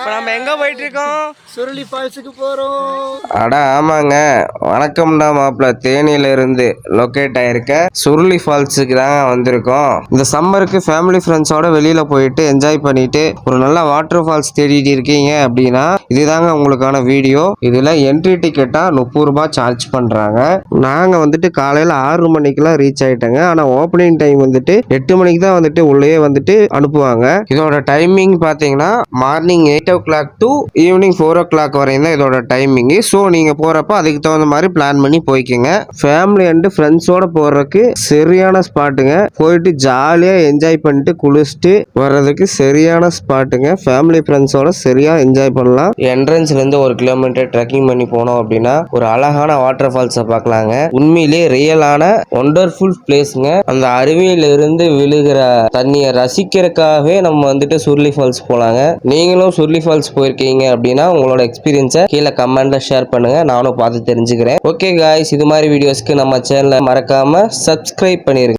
இப்போ நம்ம எங்க போயிட்டு இருக்கோம்? சுருளி ஃபால்ஸுக்கு போறோம். அட ஆமாங்க, வணக்கம்டா மாப்பிள்ள. தேனியில இருந்து லொக்கேட் ஆயிருக்க சுருளி ஃபால்ஸுக்கு தாங்க வந்திருக்கோம். இந்த சம்மருக்கு ஃபேமிலி ஃப்ரெண்ட்ஸோட வெளியில போயிட்டு என்ஜாய் பண்ணிட்டு ஒரு நல்ல வாட்டர் ஃபால்ஸ் தேடிட்டு இருக்கீங்க அப்படின்னா இதுதாங்க உங்களுக்கான வீடியோ. இதுல என்ட்ரி டிக்கெட்டா 30 ரூபாய் சார்ஜ் பண்றாங்க. நாங்க வந்துட்டு காலையில 6 மணிக்கெல்லாம் ரீச் ஆயிட்டோங்க. ஆனா ஓப்பனிங் டைம் வந்துட்டு 8 மணிக்கு தான் வந்துட்டு உள்ளே வந்துட்டு அனுப்புவாங்க. இதோட டைமிங் பாத்தீங்கன்னா morning 8 o'clock to evening 4 o'clock வரையும் தான் இதோட டைமிங். ஸோ நீங்க போறப்ப அதுக்கு தகுந்த மாதிரி பிளான் பண்ணி போய்க்குங்க. ஃபேமிலி அண்ட் ஃப்ரெண்ட்ஸோட போறதுக்கு சரியான ஸ்பாட்டுங்க. போயிட்டு ஜாலியா என்ஜாய் பண்ணிட்டு குளிச்சுட்டு வர்றதுக்கு சரியான ஸ்பாட்டுங்க. ஃபேமிலி ஃப்ரெண்ட்ஸோட சரியா என்ஜாய் பண்ணலாம். என்ட்ரன்ஸ்ல இருந்து 1 கிலோமீட்டர் ட்ரெக்கிங் பண்ணி போனோம் அப்படின்னா ஒரு அழகான வாட்டர் ஃபால்ஸை பார்க்கலாங்க. உண்மையிலே ரியலான ஒண்டர்ஃபுல் பிளேஸ்ங்க. அந்த அருவியில இருந்து விழுகிற தண்ணியை ரசிக்கிறதுக்காகவே நம்ம வந்துட்டு சுருளி ஃபால்ஸ் போலாங்க. நீங்களும் சுருளி ஃபால்ஸ் போயிருக்கீங்க அப்படின்னா உங்களோட எக்ஸ்பீரியன்ஸை கீழே கமெண்ட்ல ஷேர் பண்ணுங்க. நானும் பார்த்து தெரிஞ்சுக்கிறேன். ஓகே காய்ஸ், இது மாதிரி வீடியோஸ்க்கு நம்ம சேனலை மறக்காம சப்ஸ்கிரைப் பண்ணிருங்க.